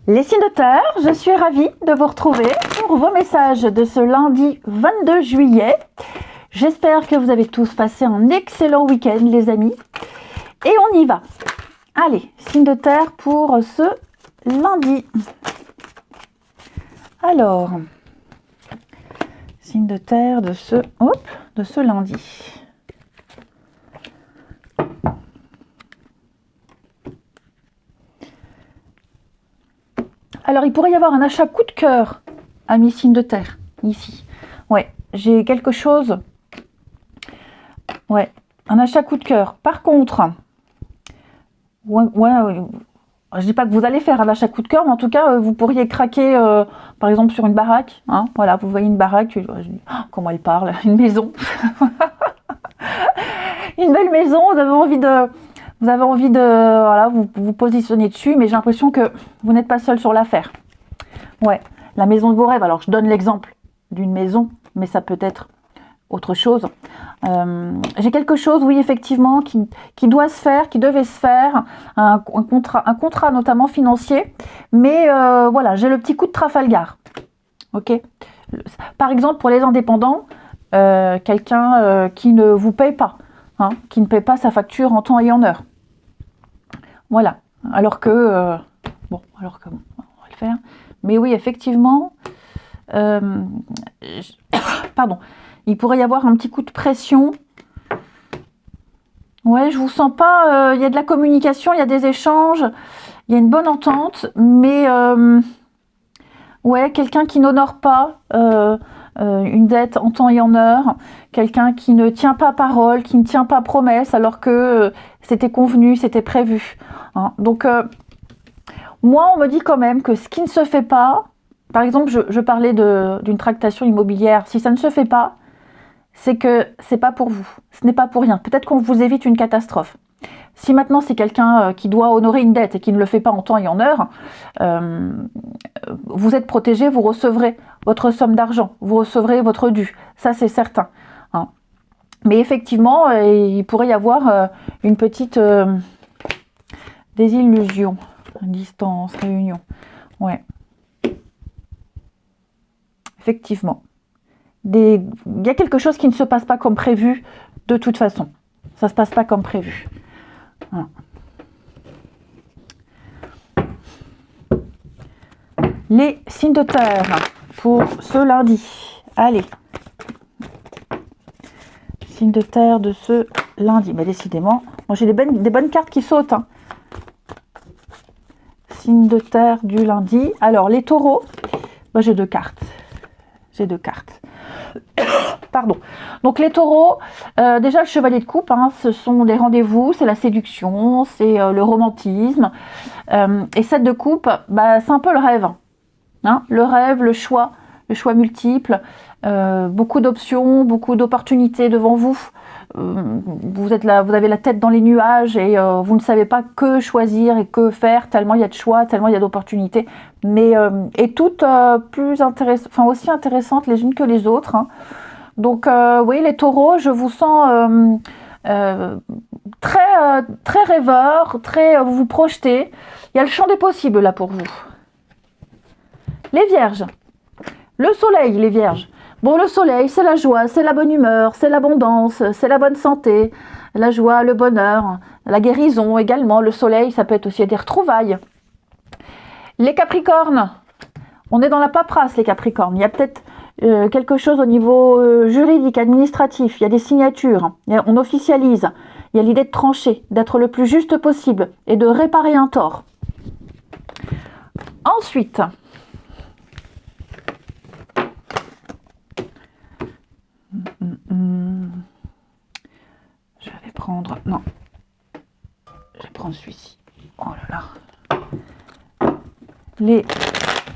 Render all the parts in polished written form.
Les signes de terre, je suis ravie de vous retrouver pour vos messages de ce lundi 22 juillet. J'espère que vous avez tous passé un excellent week-end, les amis. Et on y va. Allez, signes de terre pour ce lundi. Alors, signe de terre de ce lundi. Alors, il pourrait y avoir un achat coup de cœur, amis signes de terre, ici. Ouais, j'ai quelque chose. Ouais, un achat coup de cœur. Par contre, je dis pas que vous allez faire un achat coup de cœur, mais en tout cas, vous pourriez craquer, par exemple, sur une baraque. Hein, voilà, vous voyez une baraque, je dis, oh, comment elle parle, une maison. Une belle maison, vous avez envie de voilà, vous positionner dessus, mais j'ai l'impression que vous n'êtes pas seul sur l'affaire. Ouais, la maison de vos rêves. Alors, je donne l'exemple d'une maison, mais ça peut être autre chose. J'ai quelque chose, oui, effectivement, qui doit se faire, qui devait se faire, un contrat notamment financier, mais voilà, j'ai le petit coup de Trafalgar. Ok. Par exemple, pour les indépendants, quelqu'un qui ne vous paye pas. Hein, qui ne paie pas sa facture en temps et en heure. Voilà. Alors que bon, on va le faire. Mais oui, effectivement, pardon, il pourrait y avoir un petit coup de pression. Ouais, je vous sens pas. Il y a de la communication, il y a des échanges, il y a une bonne entente, mais ouais, quelqu'un qui n'honore pas une dette en temps et en heure, quelqu'un qui ne tient pas parole, qui ne tient pas promesse, alors que c'était convenu, c'était prévu. Hein. Donc, moi, on me dit quand même que ce qui ne se fait pas, par exemple, je parlais d'une tractation immobilière, si ça ne se fait pas, c'est que c'est pas pour vous, ce n'est pas pour rien. Peut-être qu'on vous évite une catastrophe. Si maintenant c'est quelqu'un qui doit honorer une dette et qui ne le fait pas en temps et en heure, vous êtes protégé, vous recevrez votre somme d'argent, vous recevrez votre dû, ça c'est certain. Hein. Mais effectivement, il pourrait y avoir une petite désillusion, distance, réunion. Ouais. Effectivement. Il y a quelque chose qui ne se passe pas comme prévu de toute façon. Ça ne se passe pas comme prévu. Voilà. Les signes de terre pour ce lundi. Allez. Signes de terre de ce lundi. Mais décidément, moi j'ai des bonnes cartes qui sautent. Hein. Signes de terre du lundi. Alors, les taureaux. Moi j'ai deux cartes. Pardon. Donc les taureaux, déjà le chevalier de coupe, hein, ce sont des rendez-vous, c'est la séduction, c'est le romantisme. Et 7 de coupe, bah, c'est un peu le rêve. Hein, le rêve, le choix multiple, beaucoup d'options, beaucoup d'opportunités devant vous. Vous êtes là, vous avez la tête dans les nuages et vous ne savez pas que choisir et que faire, tellement il y a de choix, tellement il y a d'opportunités, mais et toutes plus intéressantes, enfin aussi intéressantes les unes que les autres. Hein. Donc oui, les taureaux, je vous sens très rêveur, vous vous projetez. Il y a le champ des possibles là pour vous. Les vierges, le soleil, les vierges. Bon, le soleil, c'est la joie, c'est la bonne humeur, c'est l'abondance, c'est la bonne santé, la joie, le bonheur, la guérison également. Le soleil, ça peut être aussi des retrouvailles. Les capricornes, on est dans la paperasse, les capricornes. Il y a peut-être quelque chose au niveau juridique, administratif. Il y a des signatures, on officialise. Il y a l'idée de trancher, d'être le plus juste possible et de réparer un tort. Ensuite, je vais prendre... Non. Je vais prendre celui-ci. Oh là là. Les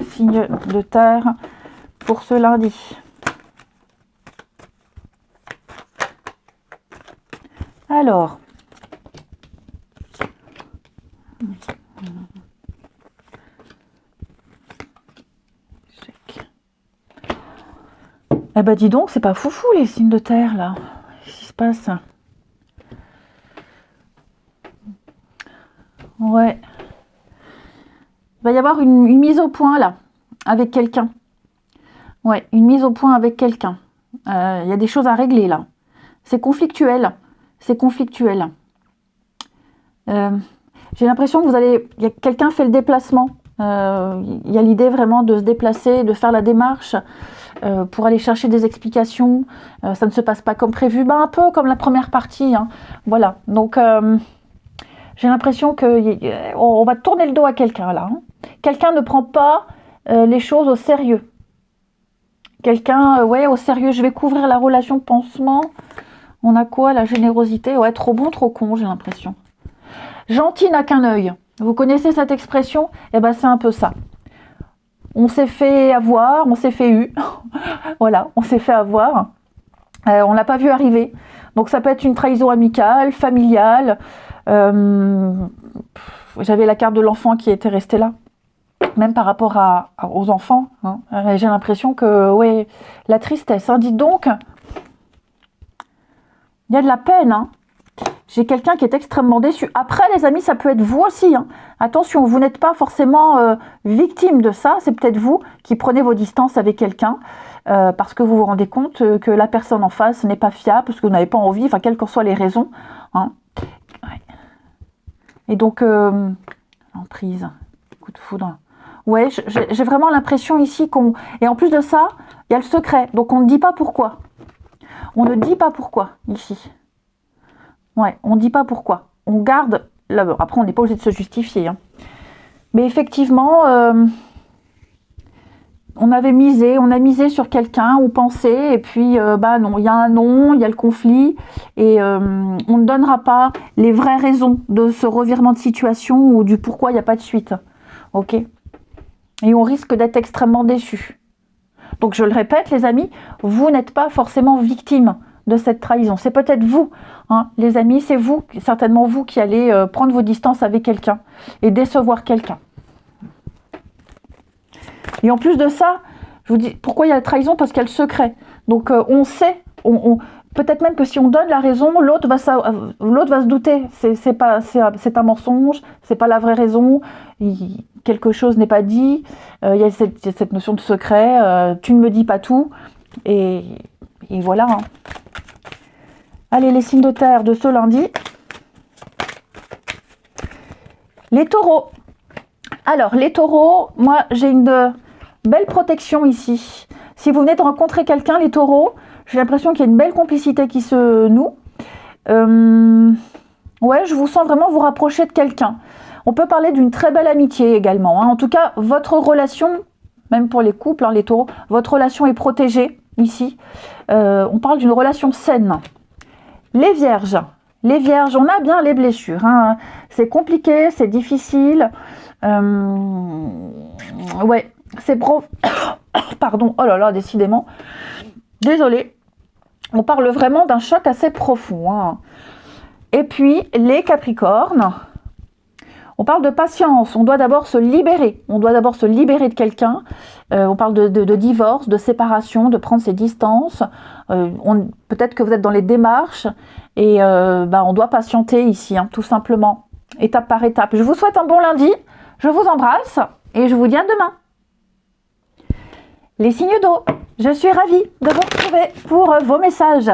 signes de terre pour ce lundi. Alors. Eh ben dis donc, c'est pas foufou les signes de terre là. Qu'est-ce qui se passe? Ouais. Il va y avoir une mise au point là, avec quelqu'un. Ouais, une mise au point avec quelqu'un. Il y a des choses à régler là. C'est conflictuel. C'est conflictuel. J'ai l'impression que quelqu'un fait le déplacement. Il y a l'idée vraiment de se déplacer, de faire la démarche pour aller chercher des explications. Ça ne se passe pas comme prévu, un peu comme la première partie. Hein. Voilà, donc j'ai l'impression qu'on va tourner le dos à quelqu'un là. Hein. Quelqu'un ne prend pas les choses au sérieux. Quelqu'un, ouais, au sérieux, je vais couvrir la relation de pansement. On a quoi? La générosité? Ouais, trop bon, trop con, j'ai l'impression. Gentil n'a qu'un œil. Vous connaissez cette expression? Eh ben, c'est un peu ça. On s'est fait avoir, on s'est fait eu. Voilà, on s'est fait avoir. On l'a pas vu arriver. Donc ça peut être une trahison amicale, familiale. J'avais la carte de l'enfant qui était restée là. Même par rapport aux enfants. Hein. J'ai l'impression que, ouais, la tristesse. Hein. Dites donc, il y a de la peine. Hein. J'ai quelqu'un qui est extrêmement déçu. Après, les amis, ça peut être vous aussi. Hein. Attention, vous n'êtes pas forcément victime de ça. C'est peut-être vous qui prenez vos distances avec quelqu'un parce que vous vous rendez compte que la personne en face n'est pas fiable, parce que vous n'avez pas envie, enfin, quelles que soient les raisons. Hein. Ouais. Et donc, emprise, coup de foudre. Ouais, j'ai vraiment l'impression ici qu'on... Et en plus de ça, il y a le secret. Donc, on ne dit pas pourquoi. On ne dit pas pourquoi, ici. Ouais, on ne dit pas pourquoi. On garde... Après, on n'est pas obligé de se justifier. Hein. Mais effectivement, on a misé sur quelqu'un, on pensait, et puis, non, il y a un non, il y a le conflit, et on ne donnera pas les vraies raisons de ce revirement de situation ou du pourquoi il n'y a pas de suite. Ok ? Et on risque d'être extrêmement déçu. Donc, je le répète, les amis, vous n'êtes pas forcément victime de cette trahison. C'est peut-être vous, hein, les amis, c'est vous, certainement vous qui allez prendre vos distances avec quelqu'un et décevoir quelqu'un. Et en plus de ça, je vous dis, pourquoi il y a la trahison? Parce qu'il y a le secret. Donc on sait, peut-être même que si on donne la raison, l'autre va se douter. C'est un mensonge, c'est pas la vraie raison, quelque chose n'est pas dit, il y a cette notion de secret, tu ne me dis pas tout, et voilà. Hein. Allez, les signes de terre de ce lundi. Les taureaux. Alors, les taureaux, moi, j'ai une belle protection ici. Si vous venez de rencontrer quelqu'un, les taureaux, j'ai l'impression qu'il y a une belle complicité qui se noue. Ouais, je vous sens vraiment vous rapprocher de quelqu'un. On peut parler d'une très belle amitié également. Hein. En tout cas, votre relation, même pour les couples, hein, les taureaux, votre relation est protégée ici. On parle d'une relation saine. Les vierges, on a bien les blessures. Hein. C'est compliqué, c'est difficile. Ouais, c'est pardon, oh là là, décidément. Désolée. On parle vraiment d'un choc assez profond. Hein. Et puis, les capricornes, on parle de patience. On doit d'abord se libérer. On doit d'abord se libérer de quelqu'un. On parle de divorce, de séparation, de prendre ses distances. Peut-être que vous êtes dans les démarches et on doit patienter ici, hein, tout simplement, étape par étape. Je vous souhaite un bon lundi. Je vous embrasse et je vous dis à demain. Les signes d'eau, je suis ravie de vous retrouver pour vos messages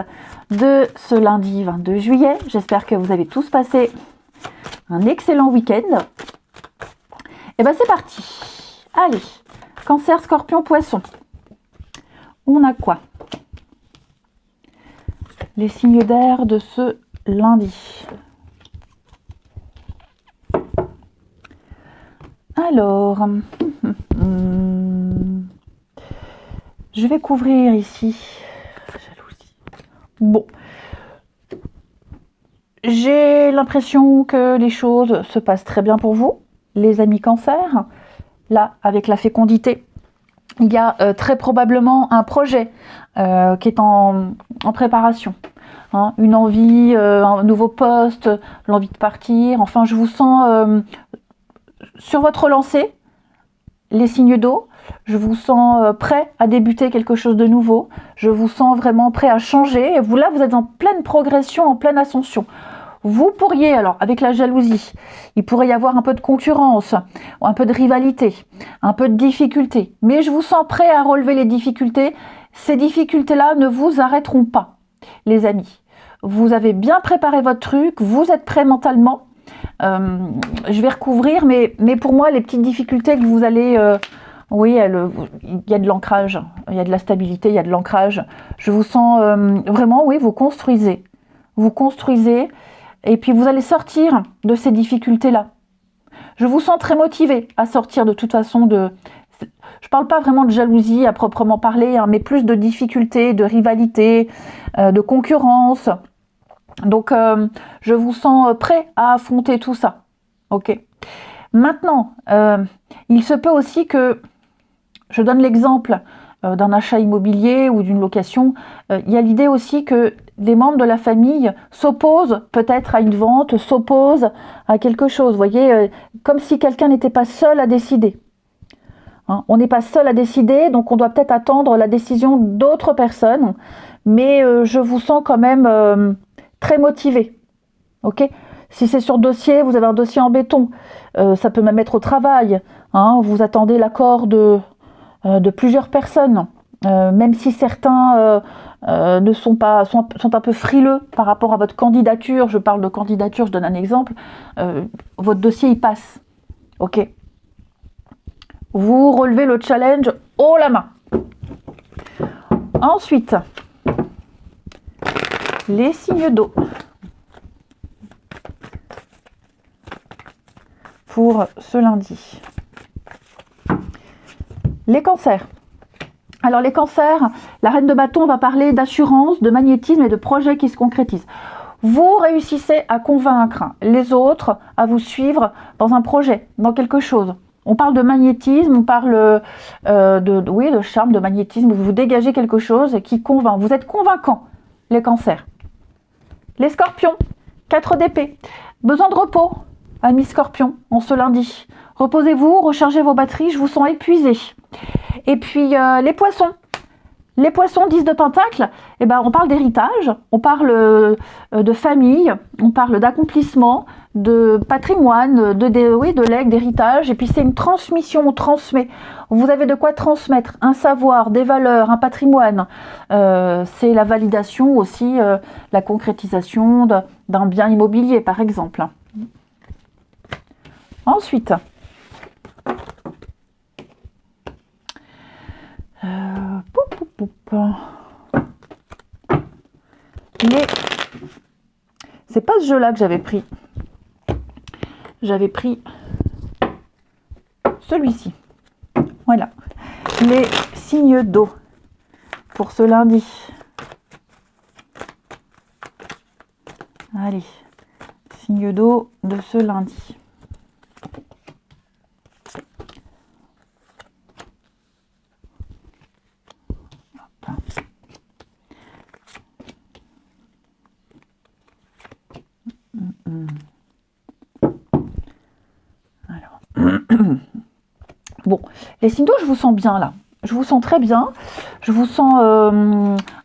de ce lundi 22 juillet. J'espère que vous avez tous passé un excellent week-end. Et bien c'est parti. Allez, Cancer, Scorpion, Poisson. On a quoi? Les signes d'air de ce lundi. Alors, je vais couvrir ici. Jalousie. Bon. J'ai l'impression que les choses se passent très bien pour vous, les amis Cancer. Là, avec la fécondité, il y a très probablement un projet qui est en préparation. Hein, une envie, un nouveau poste, l'envie de partir. Enfin, je vous sens sur votre lancée, les signes d'eau. Je vous sens prêt à débuter quelque chose de nouveau. Je vous sens vraiment prêt à changer. Et vous, là, vous êtes en pleine progression, en pleine ascension. Vous pourriez, alors avec la jalousie, il pourrait y avoir un peu de concurrence, un peu de rivalité, un peu de difficulté. Mais je vous sens prêt à relever les difficultés. Ces difficultés-là ne vous arrêteront pas, les amis. Vous avez bien préparé votre truc, vous êtes prêt mentalement. Je vais recouvrir, mais pour moi, les petites difficultés que vous allez... oui, il y a de l'ancrage, il y a de la stabilité, il y a de l'ancrage. Je vous sens vraiment, oui, vous construisez. Vous construisez, et puis vous allez sortir de ces difficultés-là. Je vous sens très motivé à sortir de toute façon de... Je ne parle pas vraiment de jalousie à proprement parler, hein, mais plus de difficultés, de rivalité, de concurrence. Donc, je vous sens prêt à affronter tout ça. Ok. Maintenant, il se peut aussi que, je donne l'exemple d'un achat immobilier ou d'une location, il y a l'idée aussi que des membres de la famille s'opposent peut-être à une vente, s'opposent à quelque chose. Vous voyez, comme si quelqu'un n'était pas seul à décider. Hein, on n'est pas seul à décider, donc on doit peut-être attendre la décision d'autres personnes. Mais je vous sens quand même très motivé. Ok ? Si c'est sur dossier, vous avez un dossier en béton. Ça peut même être au travail. Hein, vous attendez l'accord de plusieurs personnes. Même si certains ne sont un peu frileux par rapport à votre candidature. Je parle de candidature, je donne un exemple. Votre dossier, il passe. Ok ? Vous relevez le challenge haut la main. Ensuite, les signes d'eau. Pour ce lundi. Les cancers. Alors les cancers, la reine de bâton va parler d'assurance, de magnétisme et de projets qui se concrétisent. Vous réussissez à convaincre les autres à vous suivre dans un projet, dans quelque chose. On parle de magnétisme, on parle de charme, de magnétisme. Vous dégagez quelque chose qui convainc. Vous êtes convaincant, les cancers. Les scorpions, 4 d'épée. Besoin de repos, amis scorpions, en ce lundi. Reposez-vous, rechargez vos batteries, je vous sens épuisé. Et puis les poissons. Les poissons, 10 de pentacle, eh ben, on parle d'héritage, on parle de famille, on parle d'accomplissement, de patrimoine, de legs, d'héritage. Et puis c'est une transmission, on transmet. Vous avez de quoi transmettre, un savoir, des valeurs, un patrimoine. C'est la validation aussi, la concrétisation d'un bien immobilier, par exemple. Ensuite, c'est pas ce jeu-là que j'avais pris. J'avais pris celui-ci. Voilà. Les signes d'eau pour ce lundi. Allez. Signes d'eau de ce lundi. Bon, les signes d'eau, je vous sens bien là. Je vous sens très bien. Je vous sens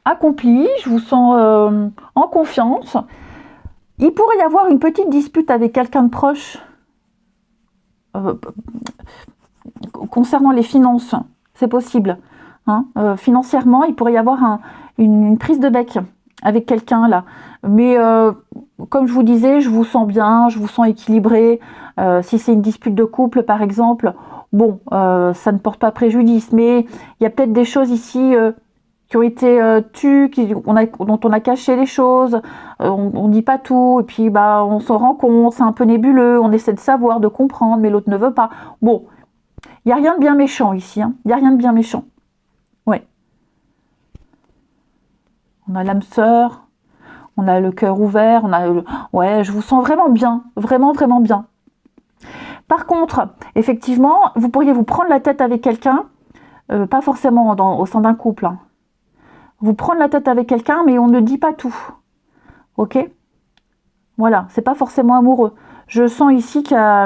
accompli. Je vous sens en confiance. Il pourrait y avoir une petite dispute avec quelqu'un de proche concernant les finances. C'est possible. Hein, financièrement, il pourrait y avoir une prise de bec avec quelqu'un là. Mais comme je vous disais, je vous sens bien, je vous sens équilibré. Si c'est une dispute de couple, par exemple, bon, ça ne porte pas préjudice. Mais il y a peut-être des choses ici qui ont été tues, dont on a caché les choses. On ne dit pas tout. Et puis, bah, on s'en rend compte, c'est un peu nébuleux. On essaie de savoir, de comprendre, mais l'autre ne veut pas. Bon, il n'y a rien de bien méchant ici. Hein. Il n'y a rien de bien méchant. Ouais. On a l'âme sœur. On a le cœur ouvert, ouais, je vous sens vraiment bien, vraiment, vraiment bien. Par contre, effectivement, vous pourriez vous prendre la tête avec quelqu'un, pas forcément au sein d'un couple. Hein. Vous prendre la tête avec quelqu'un, mais on ne dit pas tout. Ok ? Voilà, c'est pas forcément amoureux. Je sens ici qu'il y a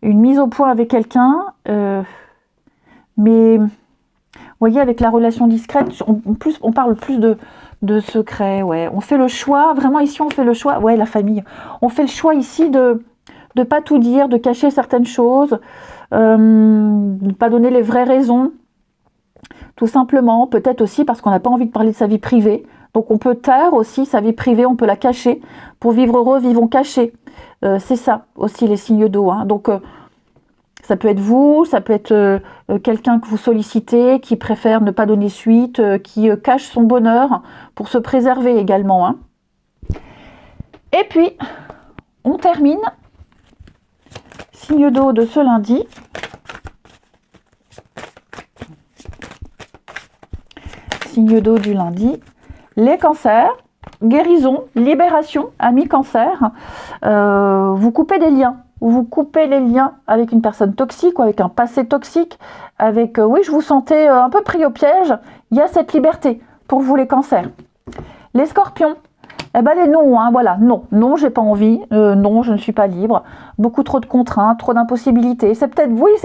une mise au point avec quelqu'un, mais... Vous voyez, avec la relation discrète, on parle plus de secret, ouais. On fait le choix, vraiment ici on fait le choix, ouais, la famille. On fait le choix ici de ne pas tout dire, de cacher certaines choses, de ne pas donner les vraies raisons. Tout simplement, peut-être aussi parce qu'on n'a pas envie de parler de sa vie privée. Donc on peut taire aussi sa vie privée, on peut la cacher. Pour vivre heureux, vivons cachés. C'est ça aussi les signes d'eau. Hein. Donc ça peut être vous, ça peut être quelqu'un que vous sollicitez, qui préfère ne pas donner suite, qui cache son bonheur pour se préserver également. Hein. Et puis, on termine. Signe d'eau de ce lundi. Signe d'eau du lundi. Les cancers, guérison, libération, amis cancer. Vous coupez des liens. Vous coupez les liens avec une personne toxique ou avec un passé toxique. Avec, oui, je vous sentais un peu pris au piège. Il y a cette liberté pour vous les cancers. Les scorpions. Eh ben les non, hein, voilà, non, j'ai pas envie, non, je ne suis pas libre, beaucoup trop de contraintes, trop d'impossibilités. C'est peut-être vous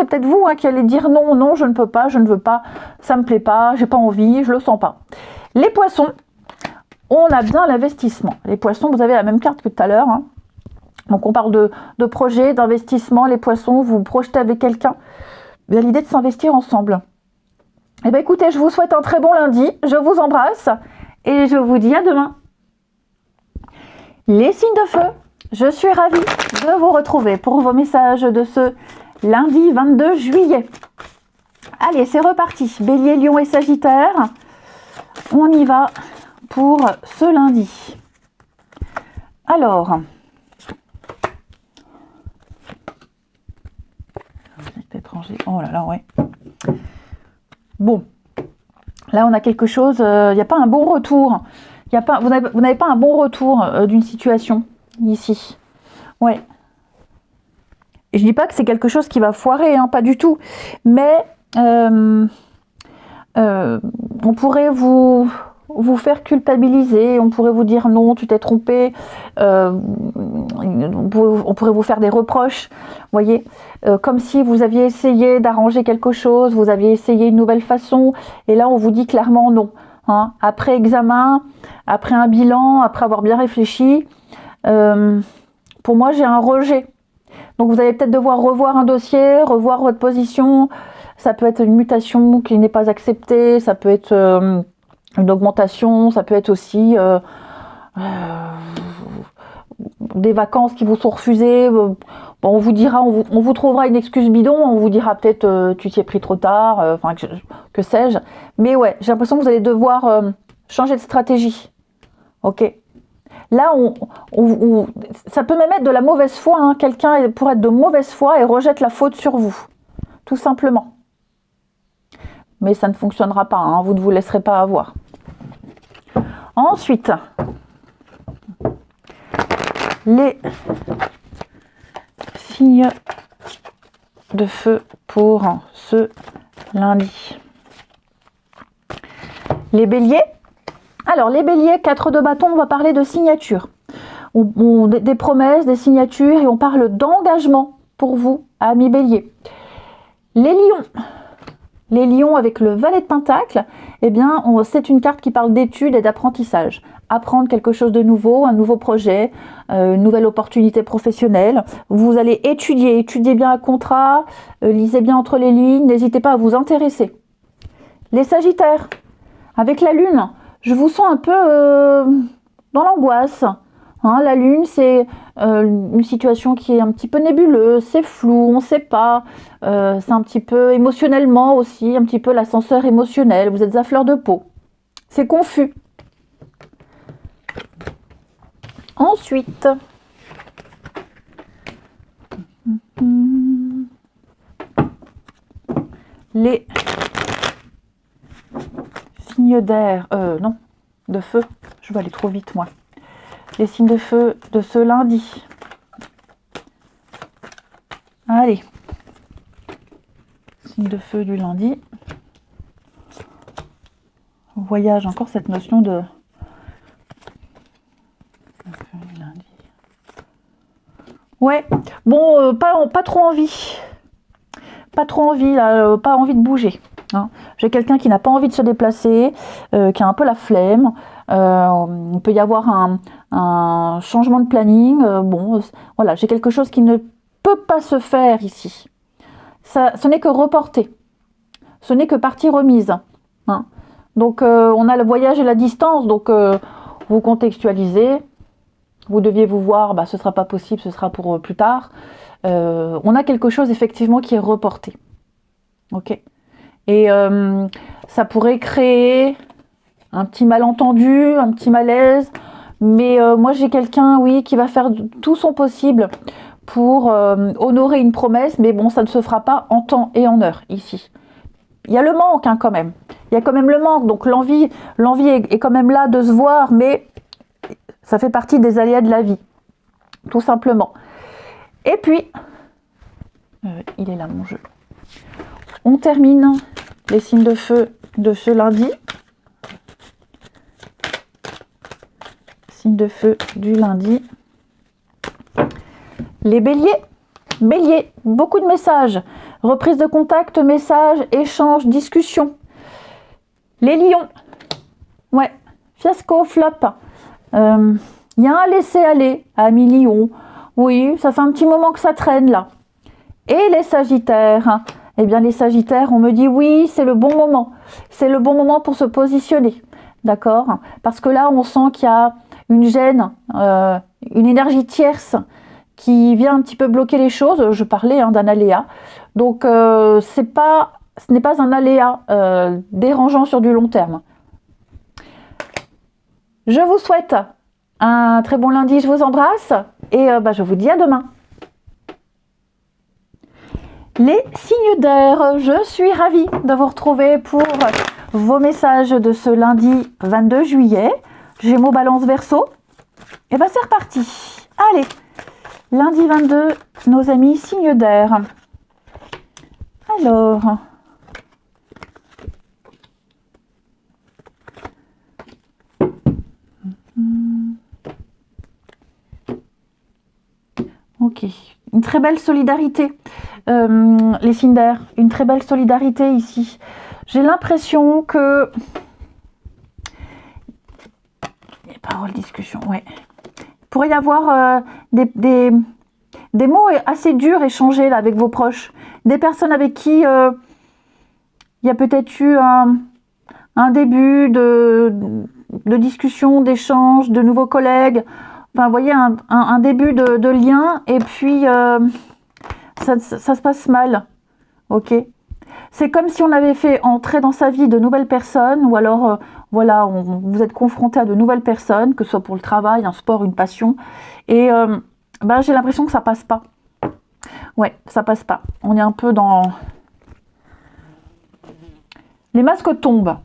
hein, qui allez dire non, je ne peux pas, je ne veux pas, ça me plaît pas, j'ai pas envie, je le sens pas. Les poissons, on a bien l'investissement. Les poissons, vous avez la même carte que tout à l'heure. Hein. Donc on parle de projet, d'investissement. Les poissons, vous vous projetez avec quelqu'un. Il y a l'idée de s'investir ensemble. Eh bien écoutez, je vous souhaite un très bon lundi, je vous embrasse et je vous dis à demain. Les signes de feu, je suis ravie de vous retrouver pour vos messages de ce lundi 22 juillet. Allez, c'est reparti. Bélier, Lion et Sagittaire. On y va pour ce lundi. Alors, étranger. Oh là là, ouais. Bon, là on a quelque chose. Il n'y a pas un bon retour. Vous n'avez pas un bon retour d'une situation ici. Ouais. Et je dis pas que c'est quelque chose qui va foirer, hein, pas du tout. Mais on pourrait vous faire culpabiliser, on pourrait vous dire non, tu t'es trompé. On pourrait vous faire des reproches, voyez, comme si vous aviez essayé d'arranger quelque chose, vous aviez essayé une nouvelle façon, et là on vous dit clairement non. Hein. Après examen, après un bilan, après avoir bien réfléchi, pour moi j'ai un rejet. Donc vous allez peut-être devoir revoir un dossier, revoir votre position. Ça peut être une mutation qui n'est pas acceptée, ça peut être une augmentation, ça peut être aussi des vacances qui vous sont refusées. Bon, on vous dira, on vous trouvera une excuse bidon, on vous dira peut-être tu t'y es pris trop tard, enfin que sais-je. Mais ouais, j'ai l'impression que vous allez devoir changer de stratégie. Ok. Là, ça peut même être de la mauvaise foi. Hein. Quelqu'un pourrait être de mauvaise foi et rejette la faute sur vous, tout simplement. Mais ça ne fonctionnera pas. Hein. Vous ne vous laisserez pas avoir. Ensuite, les signes de feu pour ce lundi. Les béliers. Alors, les béliers, 4 de bâton, on va parler de signature. Des promesses, des signatures, et on parle d'engagement pour vous, amis béliers. Les lions. Les lions avec le valet de pentacle, eh bien, c'est une carte qui parle d'études et d'apprentissage. Apprendre quelque chose de nouveau, un nouveau projet, une nouvelle opportunité professionnelle. Vous allez étudier bien un contrat, lisez bien entre les lignes, n'hésitez pas à vous intéresser. Les sagittaires, avec la lune, je vous sens un peu dans l'angoisse. Hein, la lune, c'est une situation qui est un petit peu nébuleuse, c'est flou, on ne sait pas. C'est un petit peu émotionnellement aussi, un petit peu l'ascenseur émotionnel. Vous êtes à fleur de peau. C'est confus. Ensuite, les signes d'air, non, de feu. Je vais aller trop vite, moi. Les signes de feu de ce lundi. Allez. Signe de feu du lundi. Voyage, encore cette notion de... lundi. Ouais, bon, pas trop envie. Pas trop envie, là, pas envie de bouger. Hein. J'ai quelqu'un qui n'a pas envie de se déplacer, qui a un peu la flemme. Il peut y avoir un changement de planning. Bon, voilà, j'ai quelque chose qui ne peut pas se faire ici. Ça, ce n'est que reporté. Ce n'est que partie remise. Hein. Donc, on a le voyage et la distance. Donc, vous contextualisez. Vous deviez vous voir, bah, ce ne sera pas possible, ce sera pour plus tard. On a quelque chose effectivement qui est reporté. Ok. Et ça pourrait créer un petit malentendu, un petit malaise. Mais moi, j'ai quelqu'un, oui, qui va faire tout son possible pour honorer une promesse. Mais bon, ça ne se fera pas en temps et en heure ici. Il y a le manque hein, quand même. Il y a quand même le manque. Donc l'envie est quand même là de se voir, mais ça fait partie des aléas de la vie. Tout simplement. Et puis, il est là mon jeu. On termine les signes de feu de ce lundi. Signe de feu du lundi. Les béliers. Bélier, beaucoup de messages. Reprise de contact, messages, échanges, discussions. Les lions. Ouais, fiasco, flop. Il y a un laisser-aller, amis lion. Oui, ça fait un petit moment que ça traîne là. Et les sagittaires. Eh bien, les sagittaires, on me dit oui, c'est le bon moment. C'est le bon moment pour se positionner. D'accord? Parce que là, on sent qu'il y a une gêne, une énergie tierce qui vient un petit peu bloquer les choses. Je parlais d'un aléa. Donc, ce n'est pas un aléa dérangeant sur du long terme. Je vous souhaite un très bon lundi. Je vous embrasse et je vous dis à demain. Les signes d'air, je suis ravie de vous retrouver pour vos messages de ce lundi 22 juillet. Gémeaux, Balance, Verseau. Et bien c'est reparti. Allez, lundi 22, nos amis signes d'air. Alors, ok, une très belle solidarité. Les signes d'air, une très belle solidarité ici. J'ai l'impression que... Les paroles, discussion, ouais. Il pourrait y avoir des mots assez durs échangés là, avec vos proches. Des personnes avec qui il y a peut-être eu un début de discussion, d'échange, de nouveaux collègues. Enfin, vous voyez, un début de lien et puis... ça se passe mal, ok. C'est comme si on avait fait entrer dans sa vie de nouvelles personnes, ou alors, voilà, vous êtes confronté à de nouvelles personnes, que ce soit pour le travail, un sport, une passion, et j'ai l'impression que ça passe pas. Ouais, ça passe pas. On est un peu dans... Les masques tombent.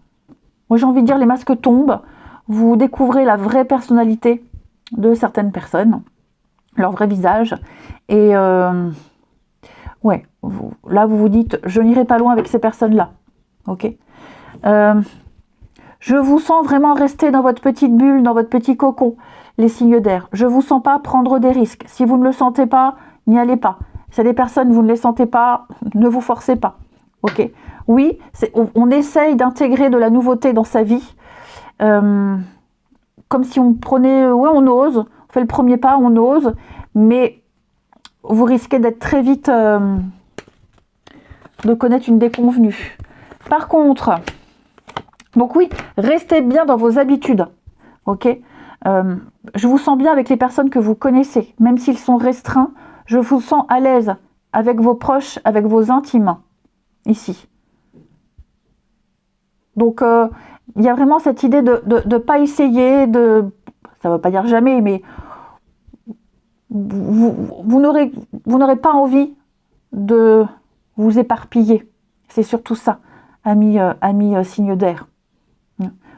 Moi, j'ai envie de dire, les masques tombent. Vous découvrez la vraie personnalité de certaines personnes, leur vrai visage, et... ouais, là vous vous dites, je n'irai pas loin avec ces personnes-là, ok. Je vous sens vraiment rester dans votre petite bulle, dans votre petit cocon, les signes d'air. Je vous sens pas prendre des risques. Si vous ne le sentez pas, n'y allez pas. Si des personnes, vous ne les sentez pas, ne vous forcez pas, ok. Oui, on essaye d'intégrer de la nouveauté dans sa vie, comme si on prenait, ouais, on ose, on fait le premier pas, on ose, mais vous risquez d'être très vite, de connaître une déconvenue. Par contre, donc oui, restez bien dans vos habitudes, ok. Je vous sens bien avec les personnes que vous connaissez, même s'ils sont restreints, je vous sens à l'aise avec vos proches, avec vos intimes, ici. Donc, il y a vraiment cette idée de ne pas essayer, ça ne veut pas dire jamais, mais vous n'aurez pas envie de vous éparpiller. C'est surtout ça, amis signes d'air.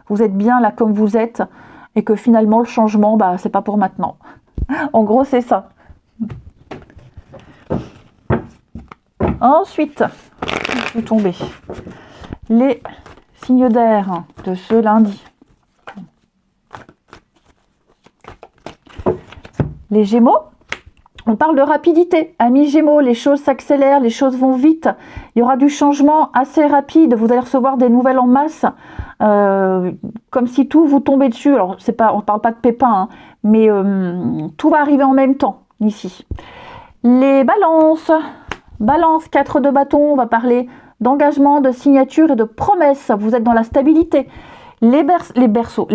Vous êtes bien là comme vous êtes et que finalement le changement, c'est pas pour maintenant. En gros, c'est ça. Ensuite, je suis tombée. Les signes d'air de ce lundi. Les Gémeaux. On parle de rapidité. Amis Gémeaux, les choses s'accélèrent, les choses vont vite. Il y aura du changement assez rapide. Vous allez recevoir des nouvelles en masse, comme si tout vous tombait dessus. Alors, on ne parle pas de pépins, hein, mais tout va arriver en même temps ici. Les balances. Balance, 4 de bâton. On va parler d'engagement, de signature et de promesse. Vous êtes dans la stabilité. Les Verseaux.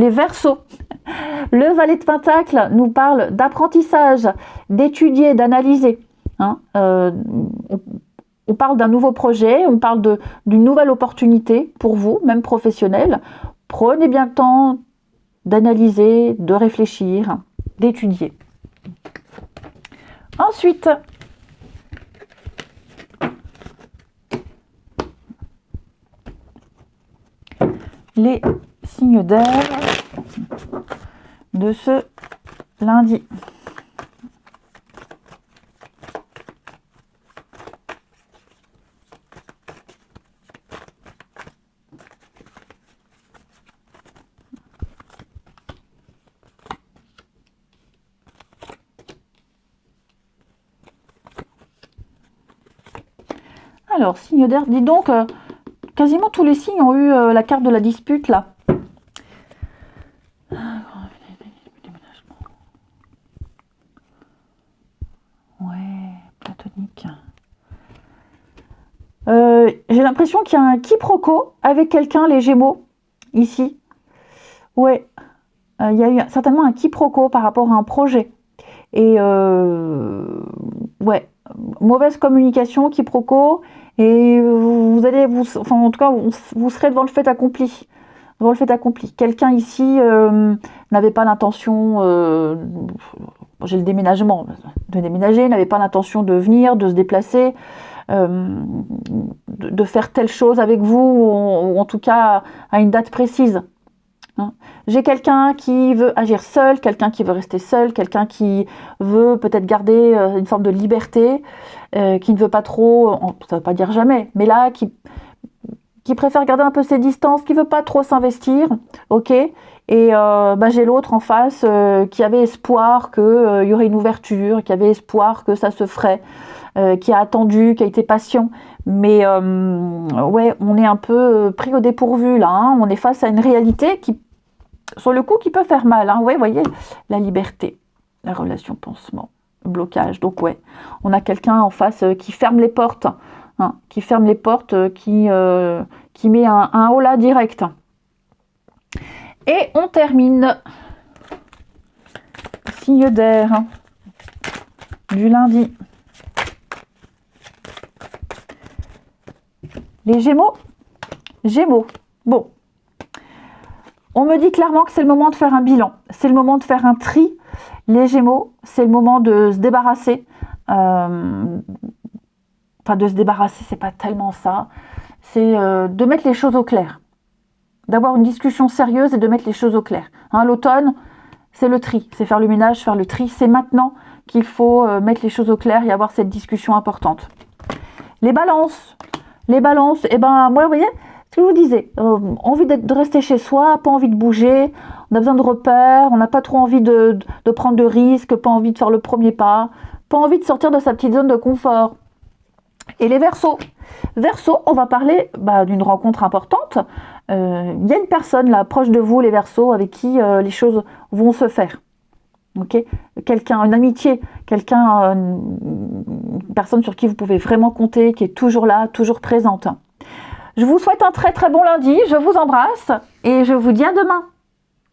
Le valet de Pentacle nous parle d'apprentissage, d'étudier, d'analyser. Hein. On parle d'un nouveau projet, on parle d'une nouvelle opportunité pour vous, même professionnelle. Prenez bien le temps d'analyser, de réfléchir, d'étudier. Ensuite, les signes d'air de ce lundi. Alors, signe d'air, dis donc, quasiment tous les signes ont eu la carte de la dispute là. Platonique. J'ai l'impression qu'il y a un quiproquo avec quelqu'un, les Gémeaux, ici. Ouais, il y a eu certainement un quiproquo par rapport à un projet. Et ouais, mauvaise communication, quiproquo, et vous allez, enfin en tout cas, vous serez devant le fait accompli. Devant le fait accompli. Quelqu'un ici n'avait pas l'intention, j'ai le déménagement, de déménager, n'avait pas l'intention de venir, de se déplacer, de faire telle chose avec vous, ou en tout cas à une date précise. Hein. J'ai quelqu'un qui veut agir seul, quelqu'un qui veut rester seul, quelqu'un qui veut peut-être garder une forme de liberté, qui ne veut pas trop, ça ne veut pas dire jamais, mais là, qui préfère garder un peu ses distances, qui ne veut pas trop s'investir, ok. Et j'ai l'autre en face qui avait espoir qu'il y aurait une ouverture, qui avait espoir que ça se ferait, qui a attendu, qui a été patient. Mais ouais, on est un peu pris au dépourvu là. Hein. On est face à une réalité qui, sur le coup, qui peut faire mal. Hein. Ouais, voyez, la liberté, la relation pansement, le blocage. Donc ouais, on a quelqu'un en face qui ferme les portes, hein, qui ferme les portes, qui met un holà direct. Et on termine. Signe d'air hein, du lundi. Les Gémeaux. Gémeaux. Bon. On me dit clairement que c'est le moment de faire un bilan. C'est le moment de faire un tri. Les Gémeaux, c'est le moment de se débarrasser. Enfin, de se débarrasser, c'est pas tellement ça. C'est de mettre les choses au clair. D'avoir une discussion sérieuse et de mettre les choses au clair. Hein, l'automne, c'est le tri. C'est faire le ménage, faire le tri. C'est maintenant qu'il faut mettre les choses au clair et avoir cette discussion importante. Les balances. Les balances, eh ben, moi, vous voyez, ce que je vous disais, envie de rester chez soi, pas envie de bouger, on a besoin de repères, on n'a pas trop envie de prendre de risques, pas envie de faire le premier pas, pas envie de sortir de sa petite zone de confort. Et les Verseaux. Verseaux, on va parler d'une rencontre importante. Il y a une personne là, proche de vous, les Verseaux, avec qui les choses vont se faire. Okay, quelqu'un, une amitié, quelqu'un, une personne sur qui vous pouvez vraiment compter, qui est toujours là, toujours présente. Je vous souhaite un très très bon lundi, je vous embrasse et je vous dis à demain.